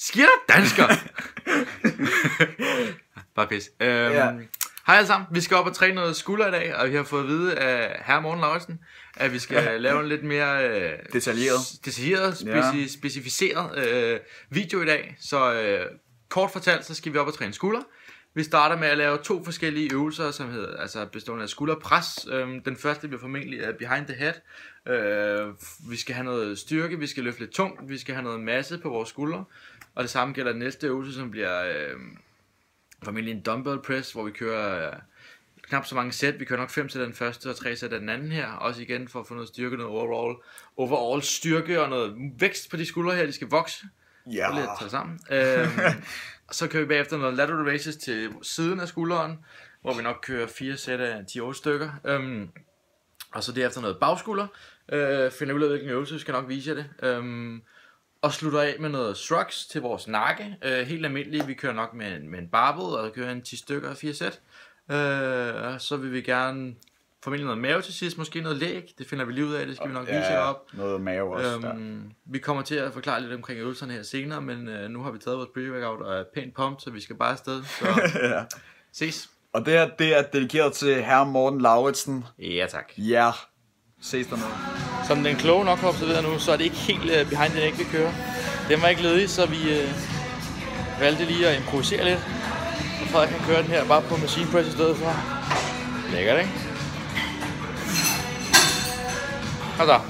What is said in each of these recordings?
Sker der dansker? Bare pis. Hej alle sammen, vi skal op og træne noget skulder i dag, og vi har fået at vide af herre Morten Lauritsen, at vi skal lave en lidt mere detaljeret specificeret video i dag. Så kort fortalt, så skal vi op og træne skulder. Vi starter med at lave 2 forskellige øvelser, som hedder, altså bestående af skulderpres. Den første bliver formentlig behind the head. Vi skal have noget styrke, vi skal løfte lidt tungt, vi skal have noget masse på vores skuldre. Og det samme gælder den næste øvelse, som bliver formentlig en dumbbell press, hvor vi kører knap så mange sæt. Vi kører nok 5 sæt af den første og 3 sæt af den anden her. Også igen for at få noget styrke, noget overall styrke og noget vækst på de skuldre her. De skal vokse. Ja. Lidt tage sammen. Så kører vi bagefter noget lateral raises til siden af skulderen, hvor vi nok kører 4 sæt af 10-8 stykker. Og så derefter noget bagskulder. Finder ud af hvilken øvelse, vi skal nok vise jer det. Og slutter af med noget shrugs til vores nakke. Helt almindeligt, vi kører nok med en barbell, og kører en 10 stykker af 4 sæt. Så vil vi gerne formentlig noget mave til sidst, måske noget læg. Det finder vi lige ud af, det skal vi nok vise jer op. Noget mave også. Vi kommer til at forklare lidt omkring øvelserne her senere, men nu har vi taget vores pre-workout og er pænt pumped, så vi skal bare afsted. Så ses. Og det her, det er dedikeret til herre Morten Lauritsen. Ja, tak. Ja, ses dernede. Som den kloge nok har observeret nu, så er det ikke helt behind the neck, vi kører. Den var ikke ledig, så vi valgte lige at improvisere lidt. Og Frederik kan køre den her bare på machine press i stedet for. Lækkert, ikke? Og så.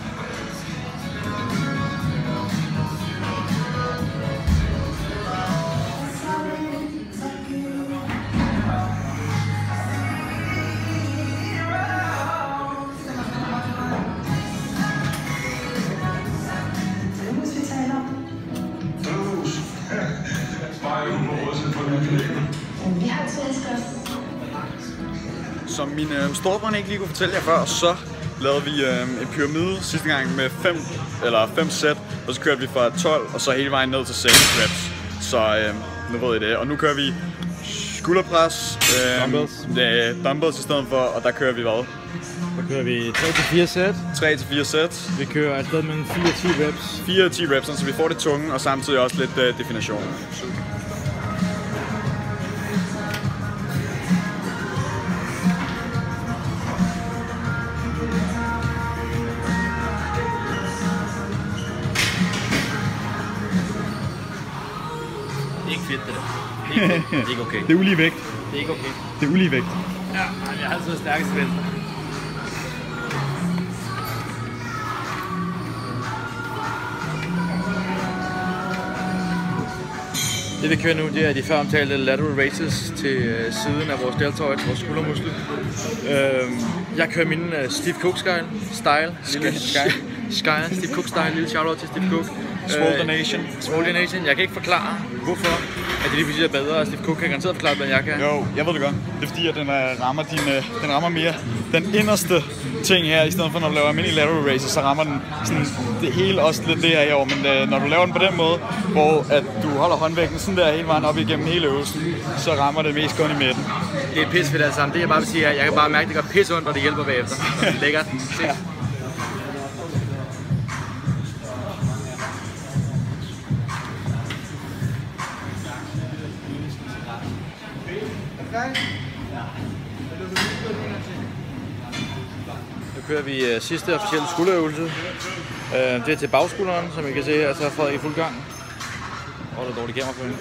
Som min storebror ikke lige kunne fortælle jer før, så lavede vi en pyramide sidste gang med 5 sæt, og så kørte vi fra 12 og så hele vejen ned til 6 reps. Så nu ved I det. Og nu kører vi skulderpres, dumbbells i stedet for, og der kører vi hvad? Så kører vi 3-4 sæt. 3-4 sæt. Vi kører et sted mellem 4-10 reps. 4-10 reps, så vi får det tunge og samtidig også lidt definition. Det er ikke okay. Det er ulige vægt. Det er ikke okay. Det er ulige vægt. Ja, jeg har altid stærkest venstre. Det vi kører nu, det er de før omtalte lateral raises til siden af vores deltoid, vores skuldermuskel. Jeg kører min Steve Cook style. Steve Cook style, lille shoutout til Steve Cook. Swole Nation. Jeg kan ikke forklare, hvorfor at det lige pludselig er bedre, og Steve Cook kan garanteret forklare, hvad jeg kan. Jo, jeg ved det godt. Det er fordi, at den rammer mere den inderste ting her, i stedet for når du laver almindelig lateral raises, så rammer den sådan det hele også lidt det her i år. Men når du laver den på den måde, hvor at du holder håndvægten sådan der hele vejen op igennem hele øvelsen, så rammer det mest kun i midten. Det er pis fedt alt sammen. Det jeg bare vil sige, jeg kan bare mærke, at det gør pis ondt, og det hjælper bagefter. Det er lækkert. Ja. Nu kører vi sidste officielle skulderøvelse. Det er til bagskulderen, som I kan se her, så er Frederik i fuld gang. Og der er dårligt kamera for hende.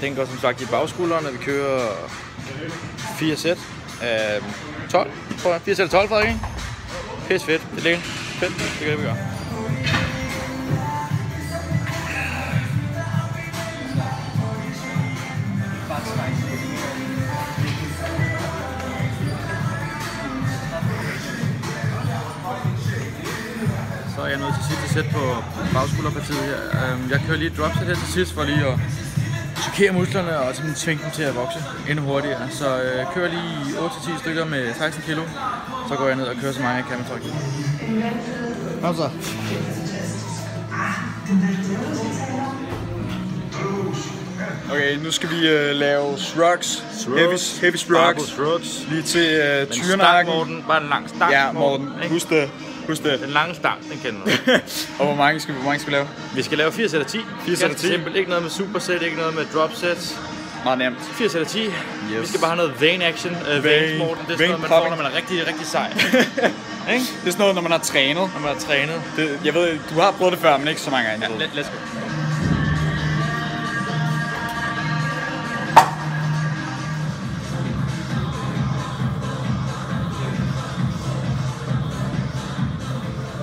Den går som sagt i bagskulderen, og vi kører 4 sæt af 12. 4 sæt af 12, Frederik. Pisse fedt. Det er lækkert. Fedt. Det kan vi gøre. Så er jeg nået til sidste sæt på bagskulderpartiet her. Jeg kører lige et dropset her til sidst for lige at chokere musklerne og simpelthen tvinge dem til at vokse endnu hurtigere. Så kører lige 8-10 stykker med 16 kilo. Så går jeg ned og kører så mange jeg kan med 12 kilo. Kom så. Okay, nu skal vi lave shrugs. Heavy shrugs. Lige til tyrenakken. Morten, bare en lang stang. Ja, Morten. Husk Husk det. Den lange stang, den kender du. Og hvor mange skal vi lave? Vi skal lave 4 sæt af 10. 4 sæt af 10. Simpelt. Ikke noget med supersæt, ikke noget med drop sets. Meget nemt. 4 sæt af 10. Yes. Vi skal bare have noget vein action. Vein-sporten, det er sådan noget, man får, når man er rigtig, rigtig sej. Det er sådan noget, når man har trænet. Når man har trænet. Jeg ved, du har prøvet det før, men ikke så mange gange. Ja, let's go.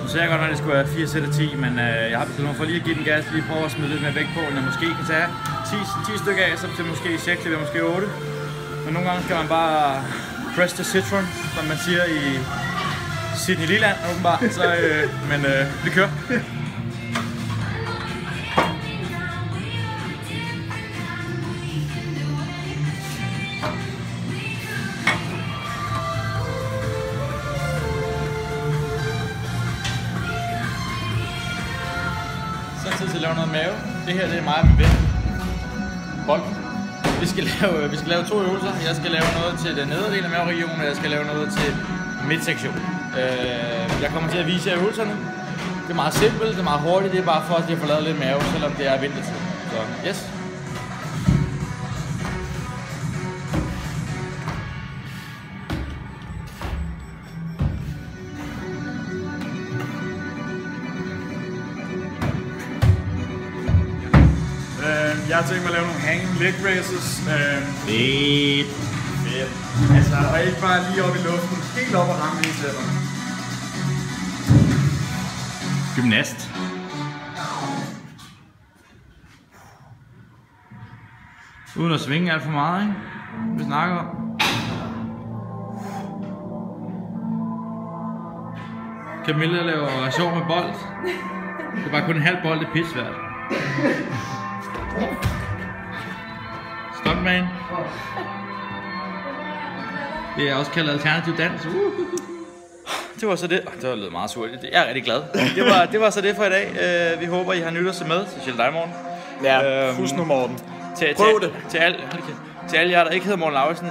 Nu ser jeg godt, at det skulle være 4 sæt af 10, men jeg har besluttet mig for lige at give den gas, lige prøve at smide lidt mere vægt på, end jeg måske kan tage 10 stykker af, så til måske 6 eller måske 8. Men nogle gange skal man bare press the citron, som man siger i Sydney Lilland, åbenbart. Så, men vi kører. Så er det tid til at lave noget mave. Det her det er meget bevæget. Bolden. Vi skal lave 2 øvelser. Jeg skal lave noget til den nedre del af maveregionen, og jeg skal lave noget til midtsektionen. Jeg kommer til at vise jer øvelserne. Det er meget simpelt, det er meget hurtigt. Det er bare for at jeg får lavet lidt mave, selvom det er vintertid. Så yes. Jeg har tænkt mig at lave nogle hanging leg raises. Fedt. Altså, og ikke bare lige op i luften, helt op og ramme lige sætterne. Gymnast. Uden at svinge alt for meget, ikke? Vi snakker om. Camilla laver sjov med bold. Det er bare kun en halv bold, det er pissvært. Stuntman. Det er også kaldet alternativ dans. Det var så det. Det var lidt meget surt. Jeg er rigtig glad. Det var så det for i dag. Vi håber, I har nydt os med. Specielt dig, Morten. Ja, husk nu, Morten. Prøv det. Til alle jer, der ikke hedder Morten Lauritsen,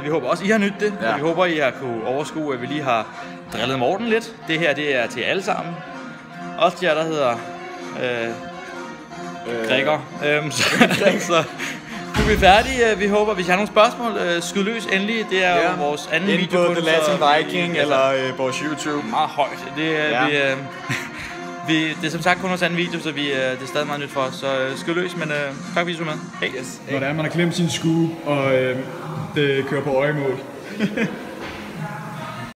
vi håber også, I har nydt det. Ja. Vi håber, I har kunne overskue, at vi lige har drillet Morten lidt. Det her, det er til alle sammen. Også de jer, der hedder Gregor. Så nu er vi færdige. Vi håber, hvis I har nogle spørgsmål, skyd løs endelig. Det er jo vores anden video på The Latin Viking eller vores YouTube. Meget højt. Det er som sagt kun vores anden video, så det er stadig meget nyt for os. Så skyd løs, men tak fordi I så med. Hej. Yes. Hvordan man har klemt sin skue, og det kører på øjemål.